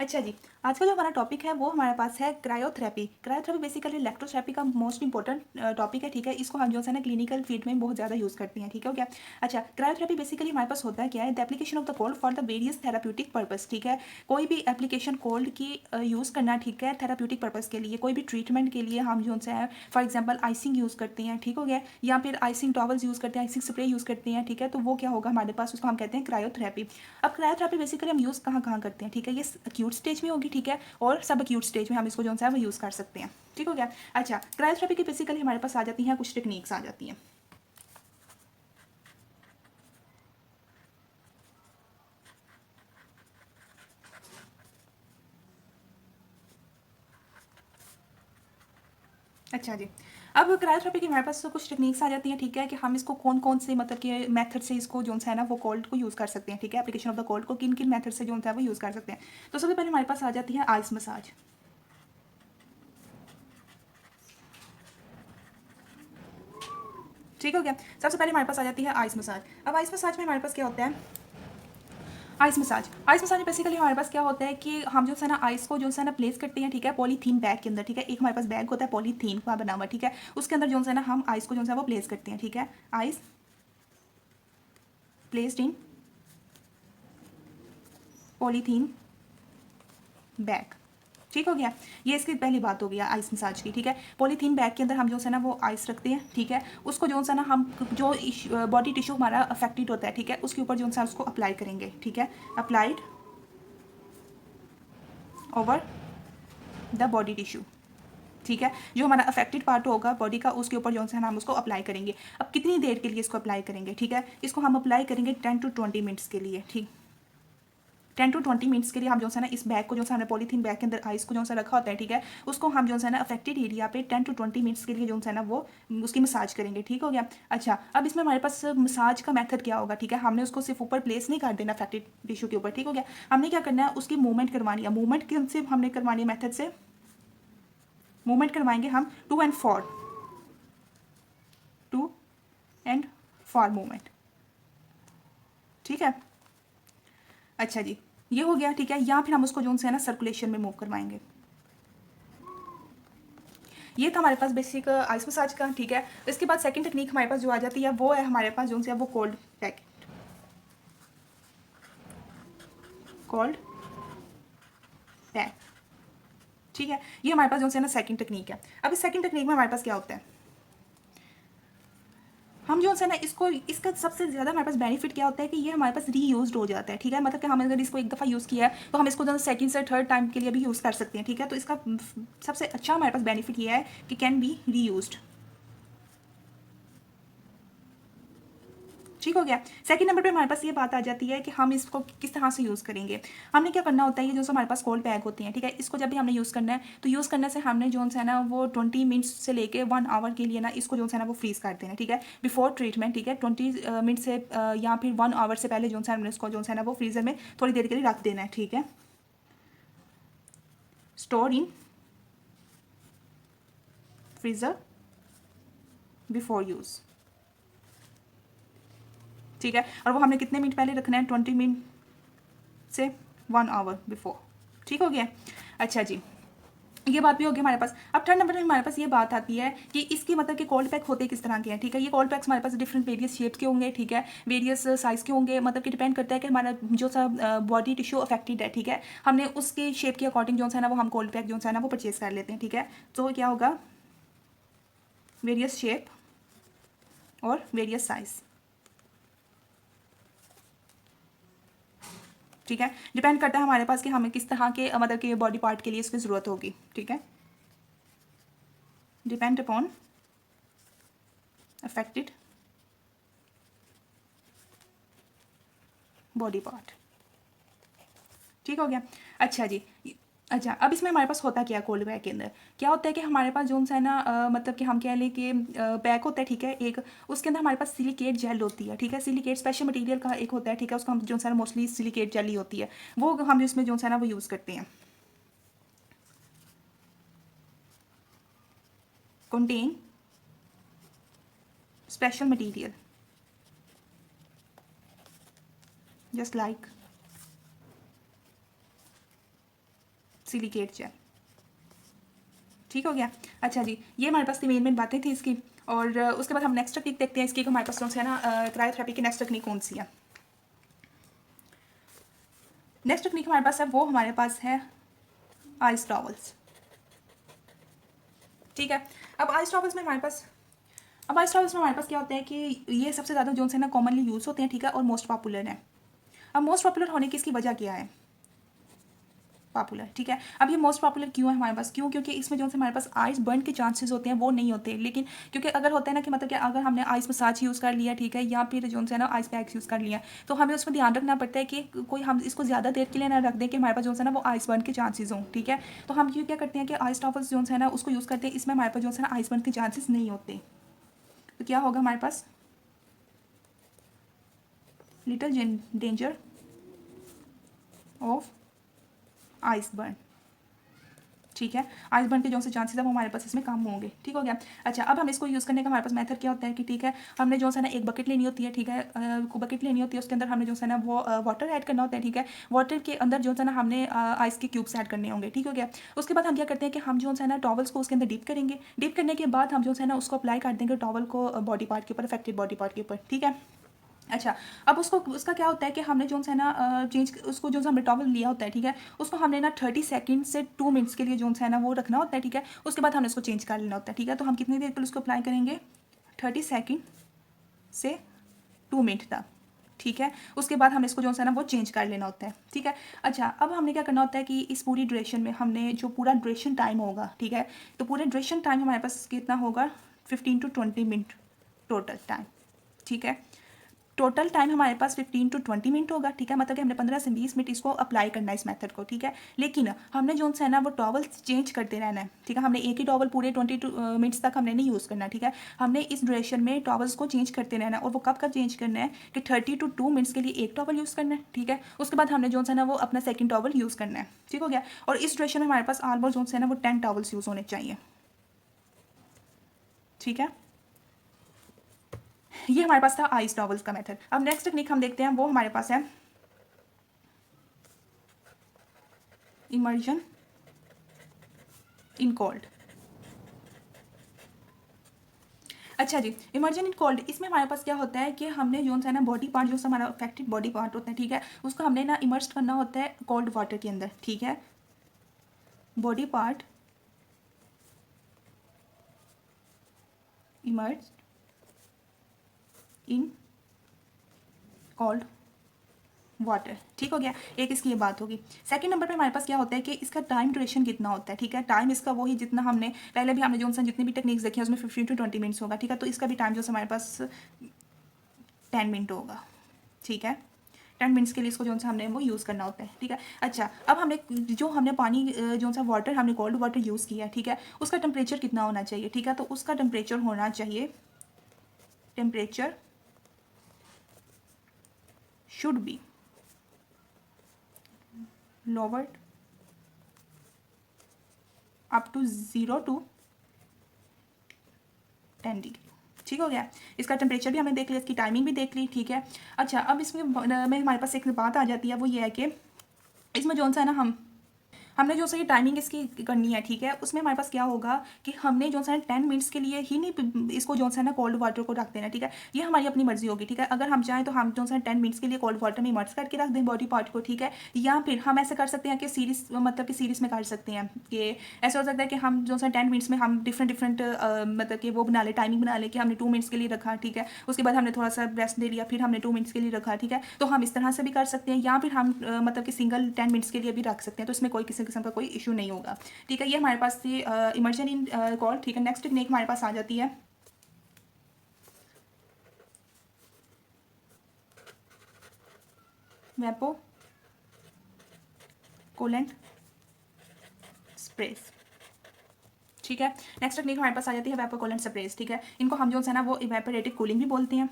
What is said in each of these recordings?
अच्छा जी, आज का जो हमारा टॉपिक है वो हमारे पास है क्रायोथेरेपी। क्रायोथेरेपी बेसिकली इलेक्ट्रोथेरेपी का मोस्ट इंपॉर्टेंट टॉपिक है, ठीक है। इसको हम जो है ना क्लिनिकल फील्ड में बहुत ज़्यादा यूज़ करते हैं, ठीक है हो गया। अच्छा, क्रायोथेरेपी बेसिकली हमारे पास होता है क्या है, the application of the cold for the various therapeutic purpose, ठीक है। कोई भी एप्लीकेशन कोल्ड की यूज़ करना, ठीक है, थेराप्यूटिक पर्पस के लिए, कोई भी ट्रीटमेंट के लिए हम जो है फॉर एग्जाम्पल आइसिंग यूज़ करते हैं, ठीक हो गया, या फिर आइसिंग टॉवल्स यूज़ करते हैं, आइसिंग स्प्रे यूज़ करते हैं, ठीक है। तो वो क्या होगा हमारे पास, उसको हम कहते हैं क्रायोथेरेपी। अब क्रायोथेरेपी बेसिकली हम यूज़ कहाँ कहाँ करते हैं, ठीक है। ये एक्यूट स्टेज में होगी, ठीक है, और सब एक्यूट स्टेज में हम इसको जो है वो यूज़ कर सकते हैं, ठीक हो गया। अच्छा, क्रायोथेरेपी की बेसिकली हमारे पास आ जाती हैं कुछ टेक्निक्स आ जाती हैं। अच्छा जी, अब क्रायोथेरेपी की हमारे पास तो कुछ टेक्निक्स आ जाती हैं, ठीक है, कि हम इसको कौन कौन से मतलब कि मेथड से इसको जो है ना वो कोल्ड को यूज़ कर सकते हैं, ठीक है। एप्लीकेशन ऑफ द कोल्ड को किन किन मेथड से जो है वो यूज़ कर सकते हैं। तो सबसे पहले हमारे पास आ जाती है आइस मसाज, ठीक हो गया। सबसे पहले हमारे पास आ जाती है आइस मसाज। अब आइस मसाज में हमारे पास क्या होता है, आइस मसाज बेसिकली हमारे पास क्या होता है कि हम जो है ना आइस को जो है ना प्लेस करते हैं, ठीक है, पॉलीथीन बैग के अंदर, ठीक है। एक हमारे पास बैग होता है पॉलीथीन का बना हुआ, ठीक है, उसके अंदर जो है ना हम आइस को जो है वो प्लेस करते हैं, ठीक है। Ice placed in polythene bag, ठीक हो गया। ये इसकी पहली बात हो गई आइस मसाज की, ठीक है। पॉलीथीन बैग के अंदर हम जो है ना वो आइस रखते हैं, ठीक है। उसको जो है ना हम जो बॉडी टिश्यू हमारा अफेक्टेड होता है, ठीक है, उसके ऊपर जो है उसको अप्लाई करेंगे, ठीक है। Applied over the body tissue, ठीक है। जो हमारा अफेक्टेड पार्ट होगा बॉडी का उसके ऊपर जो है ना हम उसको अप्लाई करेंगे। अब कितनी देर के लिए इसको अप्लाई करेंगे, ठीक है। इसको हम अप्लाई करेंगे 10 to 20 मिनट्स के लिए, ठीक। 10 to 20 मिनट्स के लिए हम जो है ना इस बैग को जो है ना पॉलीथीन बैग के अंदर आइस को जो है रखा होता है, ठीक है, उसको हम जो है ना अफेक्टेड एरिया पे 10 to 20 मिनट्स के लिए जो है ना वो उसकी मसाज करेंगे, ठीक हो गया। अच्छा, अब इसमें हमारे पास मसाज का मेथड क्या होगा, ठीक है। हमने उसको सिर्फ ऊपर प्लेस नहीं कर देना अफेक्टेड टिश्यू के ऊपर, ठीक हो गया। हमने क्या करना है, उसकी मूवमेंट करवानी है। मूवमेंट किन से हमने करवानी है, मेथड से मूवमेंट करवाएंगे हम टू एंड फॉर मूवमेंट, ठीक है। अच्छा जी, ये हो गया, ठीक है। या फिर हम उसको जो है ना सर्कुलेशन में मूव करवाएंगे। ये था हमारे पास बेसिक आइस मसाज का, ठीक है। इसके बाद सेकंड टेक्निक हमारे पास जो आ जाती है वो है हमारे पास जो है वो कोल्ड पैक, कोल्ड पैक, ठीक है। ये हमारे पास जो है ना सेकंड टेक्निक है। अब इस सेकंड टेक्निक में हमारे पास क्या होता है, हम जो है ना इसको इसका सबसे ज़्यादा हमारे पास बेनिफिट क्या होता है कि ये हमारे पास रीयूज्ड हो जाता है, ठीक है। मतलब कि हम अगर इसको एक दफ़ा यूज़ किया है तो हम इसको सेकंड से थर्ड टाइम के लिए भी यूज़ कर सकते हैं, ठीक है। तो इसका सबसे अच्छा हमारे पास बेनिफिट ये है कि कैन बी रीयूज्ड, ठीक हो गया। सेकंड नंबर पे हमारे पास ये बात आ जाती है कि हम इसको किस तरह से यूज़ करेंगे। हमने क्या करना होता है, ये जो हमारे पास कोल्ड पैक होती हैं, ठीक है, इसको जब भी हमने यूज़ करना है तो यूज़ करने से हमने जो है ना वो 20 मिनट्स से लेके 1 आवर के लिए ना इसको जो है ना वो फ्रीज़ कर देना, ठीक है, बिफोर ट्रीटमेंट, ठीक है। 20 मिनट से या फिर 1 आवर से पहले जो है हमने इसको जो है ना वो फ्रीज़र में थोड़ी देर के लिए रख देना है, ठीक है। Store in freezer before use, ठीक है। और वो हमने कितने मिनट पहले रखना है, 20 मिनट से 1 आवर बिफोर, ठीक हो गया। अच्छा जी, ये बात भी होगी हमारे पास। अब थर्ड नंबर में हमारे पास ये बात आती है कि इसकी मतलब कि कोल्ड पैक होते किस तरह के हैं, ठीक है। ये कोल्ड पैक्स हमारे पास डिफरेंट वेरियस शेप्स के होंगे, ठीक है, वेरियस साइज़ के होंगे। मतलब कि डिपेंड करता है कि हमारा जो सा बॉडी टिश्यू अफेक्टेड है, ठीक है, हमने उसके शेप के अकॉर्डिंग जो है ना वो हम कोल्ड पैक जो है ना वो परचेज कर लेते हैं, ठीक है। तो क्या होगा, वेरियस शेप और वेरियस साइज़, ठीक है। डिपेंड करता है हमारे पास कि हमें किस तरह के मतलब कि बॉडी पार्ट के लिए इसकी ज़रूरत होगी, ठीक है। Depend upon affected body part, ठीक हो गया। अच्छा जी, अच्छा, अब इसमें हमारे पास होता क्या है, कोल्ड बैग के अंदर क्या होता है कि हमारे पास जो है ना मतलब कि हम कह लें कि बैग होता है, ठीक है, एक उसके अंदर हमारे पास सिलिकेट जेल होती है, ठीक है। सिलिकेट स्पेशल मटेरियल का एक होता है, ठीक है, उसको हम जो है ना मोस्टली सिलिकेट जेल ही होती है, वो हम इसमें जो है ना वो यूज़ करते हैं। Contain special material just like silicate gel. ठीक हो गया। अच्छा जी, ये हमारे पास मेन बातें थी इसकी। और उसके बाद हम नेक्स्ट टेक्निक देखते हैं इसकी। हमारे पास कौन सी है ना, क्रायोथेरेपी की नेक्स्ट टेक्निक कौन सी है। नेक्स्ट टेक्निक हमारे पास है, वो हमारे पास है आइस टॉवल्स। ठीक है। अब आइस टॉवल्स में हमारे पास क्या होता है कि ये सबसे ज़्यादा जो है ना कॉमनली यूज़ होते हैं, ठीक है, और मोस्ट पॉपुलर है। अब मोस्ट पॉपुलर होने की इसकी वजह क्या है, पॉपुलर, ठीक है। अब ये मोस्ट पॉपुलर क्यों है हमारे पास, क्योंकि इसमें जो है हमारे पास आइस बर्न के चांसेस होते हैं वो नहीं होते। लेकिन क्योंकि अगर होता है ना कि मतलब कि अगर हमने आइस मसाज यूज़ कर लिया, ठीक है, या फिर जो है ना आइस पैक्स यूज़ कर लिया, तो हमें उसमें ध्यान रखना पड़ता है कि कोई हम इसको ज़्यादा देर के लिए ना रख दें कि हमारे पास जो है ना वो आइस बर्न के चांसेस हों, ठीक है। तो हम क्या करते हैं कि आइस टॉवल्स जो है ना उसको यूज़ करते हैं, इसमें हमारे पास जो है ना आइस बर्न के चांसेस नहीं होते। तो क्या होगा हमारे पास, little danger of ice burn, ठीक है। आइस बर्न के जो से चांसेस है वो हमारे पास इसमें कम होंगे। ठीक हो गया। अच्छा, अब हम इसको यूज़ करने का हमारे पास मेथड क्या होता है कि ठीक है, हमने जो है ना एक बकेट लेनी होती है, ठीक है, बकेट लेनी होती है, उसके अंदर हमने जो है ना वो वाटर ऐड करना होता है, ठीक है। वाटर के अंदर जो है ना हमने आइस के क्यूब्स ऐड करने होंगे। ठीक हो गया। उसके बाद हम क्या करते हैं कि हम जो है ना टॉवल्स को उसके अंदर डिप करेंगे। डिप करने के बाद हम जो है ना उसको अप्लाई कर देंगे टॉवल को बॉडी पार्ट के ऊपर, अफेक्टेड बॉडी पार्ट के ऊपर, ठीक है। अच्छा, अब उसका क्या होता है कि हमने जो है ना चेंज उसको जो हमने टॉवल लिया होता है, ठीक है, उसको हमने ना 30 सेकंड से 2 मिनट्स के लिए जो है ना वो रखना होता है, ठीक है। उसके बाद हमने उसको चेंज कर लेना होता है, ठीक है। तो हम कितनी देर के लिए उसको अप्लाई करेंगे, 30 सेकंड से 2 मिनट तक, ठीक है। उसके बाद हमने इसको जो है ना वो चेंज कर लेना होता है, ठीक है। अच्छा, अब हमने क्या करना होता है कि इस पूरी ड्यूरेशन में हमने जो पूरा ड्यूरेशन टाइम होगा, ठीक है, तो पूरे ड्यूरेशन टाइम हमारे पास कितना होगा, 15 to 20 मिनट टोटल टाइम, ठीक है। टोटल टाइम हमारे पास 15 to 20 मिनट होगा, ठीक है। मतलब कि हमने 15 से 20 मिनट इसको अप्लाई करना है इस मेथड को, ठीक है। लेकिन हमने जो है ना वो टॉवल चेंज करते रहना है, ठीक है। हमने एक ही टॉवल पूरे 22 मिनट्स तक हमने नहीं यूज़ करना, ठीक है। हमने इस ड्यूरेशन में टॉवल्स को चेंज करते रहना है। और वो कब कब चेंज करना है कि 30 to 2 मिनट्स के लिए एक टॉवल यूज़ करना है, ठीक है। उसके बाद हमने जो है ना वो अपना सेकेंड टॉवल यूज़ करना है, ठीक हो गया। और इस ड्यूरेशन में हमारे पास ऑलमोस्ट जो है ना वो 10 टॉवल्स यूज़ होने चाहिए, ठीक है। ये हमारे पास था आइस टॉवल्स का मेथड। अब नेक्स्ट टेक्निक हम देखते हैं, वो हमारे पास है इमर्जन इन कोल्ड। अच्छा जी, इमर्जन इन कोल्ड, इसमें हमारे पास क्या होता है कि हमने जो है ना बॉडी पार्ट जो हमारा अफेक्टेड बॉडी पार्ट होता है, ठीक है, उसको हमने ना इमर्ज करना होता है कोल्ड वाटर के अंदर, ठीक है। Body part emerge in cold water, ठीक हो गया। एक इसकी ये बात होगी। सेकंड नंबर पे हमारे पास क्या होता है कि इसका टाइम ड्यूरेशन कितना होता है, ठीक है। टाइम इसका वही जितना हमने पहले भी हमने जो जितनी भी टेक्निक्स देखी है उसमें 15 to 20 मिनट्स होगा, ठीक है। तो इसका भी टाइम जो हमारे पास 10 मिनट होगा, ठीक है। 10 मिनट्स के लिए इसको जो सा हमने वो यूज़ करना होता है, ठीक है। अच्छा, अब हमने पानी जो सा वाटर हमने कोल्ड वाटर यूज़ किया, ठीक है, उसका टेम्परेचर कितना होना चाहिए, ठीक है। तो उसका टेम्परेचर होना चाहिए, temperature should be lowered up to 0 to 10 degree, ठीक हो गया। इसका टेम्परेचर भी हमने देख लिया, इसकी टाइमिंग भी देख ली, ठीक है। अच्छा, अब इसमें हमारे पास एक बात आ जाती है, वो ये है कि इसमें जो है ना हमने जो सही टाइमिंग इसकी करनी है, ठीक है। उसमें हमारे पास क्या होगा कि हमने जो है 10 मिनट्स के लिए ही नहीं इसको जो है ना कोल्ड वाटर को रख देना, ठीक है। ये हमारी अपनी मर्जी होगी, ठीक है। अगर हम चाहें तो हम जो है 10 मिनट्स के लिए कोल्ड वाटर में इमर्ज करके रख दें बॉडी पार्ट को, ठीक है। या फिर हम ऐसे कर सकते हैं कि सीरीज मतलब कि सीरीज में कर सकते हैं कि ऐसा हो सकता है कि हम जो है 10 मिनट्स में हम डिफरेंट मतलब कि वो बना ले, टाइमिंग बना ले कि हमने 2 मिनट्स के लिए रखा, ठीक है। उसके बाद हमने थोड़ा सा रेस्ट दे लिया, फिर हमने 2 मिनट्स के लिए रखा, ठीक है। तो हम इस तरह से भी कर सकते हैं, या फिर हम मतलब कि सिंगल 10 मिनट्स के लिए भी रख सकते हैं। तो इसमें कोई किसी किस्म का कोई इशू नहीं होगा, ठीक है। ये हमारे पास थी इमर्जन इन कॉल, ठीक है। नेक्स्ट टेक्निक हमारे पास आ जाती है वेपो कूलेंट स्प्रेस, ठीक है। नेक्स्ट टेक्निक हमारे पास आ जाती है वेपो कूलेंट स्प्रेस, ठीक है। इनको हम जो है ना वो इवेपोरेटिव कूलिंग भी बोलते हैं,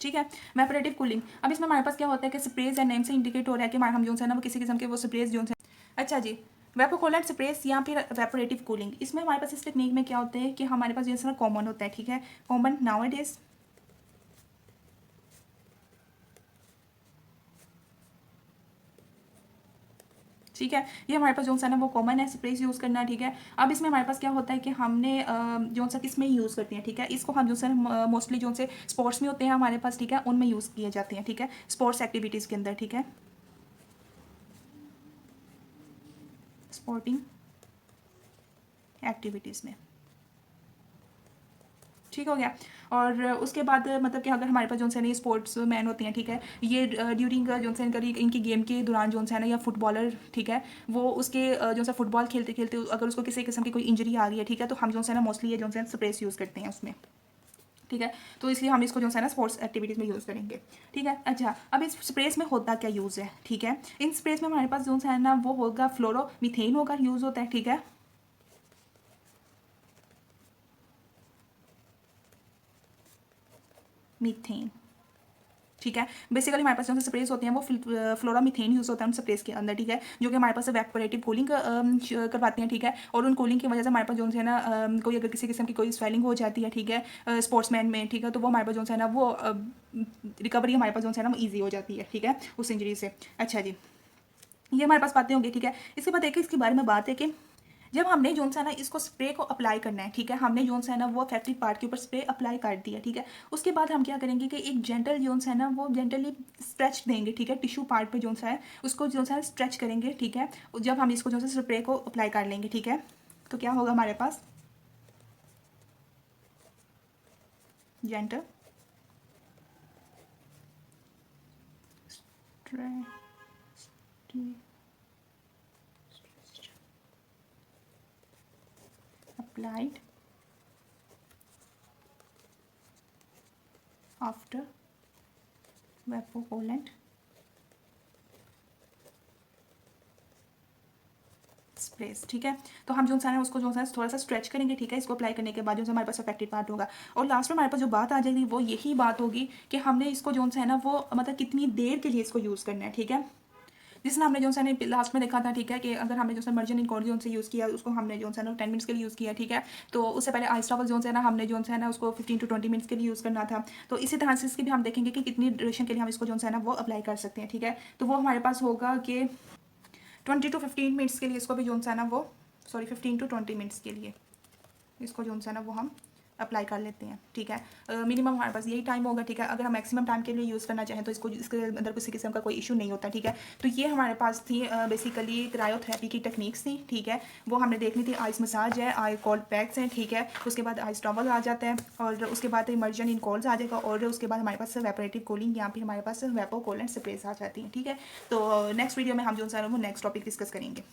ठीक है। वेपोरेटिव कूलिंग, अब इसमें हमारे पास क्या होता है कि स्प्रेज या नेम से इंडिकेट हो रहा है कि हम जो है ना वो किसी किस्म के वो स्प्रेज जो है। अच्छा जी, वेपोकोलेंट स्प्रेस या फिर वेपोरेटिव कूलिंग, इसमें हमारे पास इस टेक्निक में क्या होता है कि हमारे पास जैसा कॉमन होता है, ठीक है। कॉमन नाउ इट इज ठीक है। ये हमारे पास जो सा ना वो कॉमन है स्प्रेस यूज़ करना, ठीक है। अब इसमें हमारे पास क्या होता है कि हमने जो सा किस में यूज़ करते हैं, ठीक है। इसको हम जो सा मोस्टली जो से स्पोर्ट्स में होते हैं हमारे पास, ठीक है, उनमें यूज़ किए जाते हैं, ठीक है, स्पोर्ट्स एक्टिविटीज़ के अंदर, ठीक है, स्पोर्टिंग एक्टिविटीज़ में, ठीक हो गया। और उसके बाद मतलब कि अगर हमारे पास जो है ना स्पोर्ट्स मैन होते हैं, ठीक है, ये ड्यूरिंग जो है इनकी गेम के दौरान जो है ना, या फुटबॉलर, ठीक है, वो उसके जो है फुटबॉल खेलते खेलते अगर उसको किसी किस्म की कोई इंजरी आ रही है, ठीक है, तो हम जो है ना मोस्टली ये जो है स्प्रेस यूज़ करते हैं उसमें, ठीक है। तो इसलिए हम इसको जो है ना स्पोर्ट्स एक्टिविटीज़ में यूज़ करेंगे, ठीक है। अच्छा, अब इस स्प्रेस में होता क्या यूज़ है, ठीक है। इन स्प्रेस में हमारे पास जो है ना वो होगा फ्लोरोमीथेन होगा यूज़ होता है, ठीक है, मीथेन, ठीक है। बेसिकली हमारे पास जो स्प्रेस होते हैं वो फ्लोरामीथेन यूज़ होता है उन स्प्रेस के अंदर, ठीक है, जो कि हमारे पास वेपोरेटिव कूलिंग करवाती हैं, ठीक है। और उन कूलिंग की वजह से हमारे पास जो है ना कोई अगर किसी किस्म की कोई स्वेलिंग हो जाती है, ठीक है, स्पोर्ट्समैन में, ठीक है, तो वो हमारे पास जो है ना वो रिकवरी हमारे पास जो है ना ईजी हो जाती है, ठीक है, उस इंजरी से। अच्छा जी, ये हमारे पास बातें होंगी, ठीक है। इसके बाद देखिए इसके बारे में बात है कि जब हमने जोन सा ना इसको स्प्रे को अप्लाई करना है, ठीक है, हमने जोन सा ना वो अफेक्टेड पार्ट के ऊपर स्प्रे अप्लाई कर दिया, ठीक है। उसके बाद हम क्या करेंगे कि एक जेंटल जोन सा है ना वो जेंटली स्ट्रेच देंगे, ठीक है, टिश्यू पार्ट पे जोन सा है उसको जोन सा स्ट्रेच करेंगे, ठीक है। जब हम इसको जो सा स्प्रे को अप्लाई कर लेंगे, ठीक है, तो क्या होगा हमारे पास जेंटल अप्लाइड आफ्टर वेपोकोलेंट स्प्रेस, ठीक है। तो हम जो है ना उसको जो है थोड़ा सा स्ट्रेच करेंगे, ठीक है, इसको अप्लाई करने के बाद जो हमारे पास अफेक्टेड पार्ट होगा। और लास्ट में हमारे पास जो बात आ जाएगी वो यही बात होगी कि हमने इसको जो है ना वो मतलब कितनी देर के लिए इसको यूज़ करना है, ठीक है। जिसने हमने जो है लास्ट में देखा था, ठीक है, कि अगर हमने जो है मर्जन इनकॉर्ड जो से यूज़ किया उसको हमने जो है ना 10 मिनट्स के लिए यूज़ किया, ठीक है। तो उससे पहले आइस टॉवल जो है ना हमने जो है ना उसको 15 to 20 मिनट्स के लिए यूज़ करना था। तो इसी तरह से इसकी भी हम देखेंगे कि कितनी ड्यूरेशन के लिए हम इसको जो है ना वो अप्लाई कर सकते हैं, ठीक है। तो वो हमारे पास होगा कि 20 to 15 मिनट्स के लिए इसको भी जो है ना वो 15 to 20 मिनट्स के लिए इसको जो है ना वो हम अप्लाई कर लेते हैं, ठीक है। मिनिमम हमारे पास यही टाइम होगा, ठीक है। अगर हम मैक्सिमम टाइम के लिए यूज़ करना चाहें तो इसके अंदर किसी किस्म का कोई इशू नहीं होता, ठीक है। तो ये हमारे पास थी बेसिकली क्रायोथेरेपी की टेक्निक्स थी, ठीक है। वो हमने देखनी थी आइस मसाज है, आई कोल्ड पैक्स हैं, ठीक है। उसके बाद आइस टॉवल आ जाता है और उसके बाद इमर्जन इन कॉल्स आ जाएगा और उसके बाद हमारे पास वेपोरेटिव कूलिंग या फिर हमारे पास वेपोकोलेंट स्प्रेस आ जाती है, ठीक है। तो नेक्स्ट वीडियो में हम जो है वो नेक्स्ट टॉपिक डिस्कस करेंगे।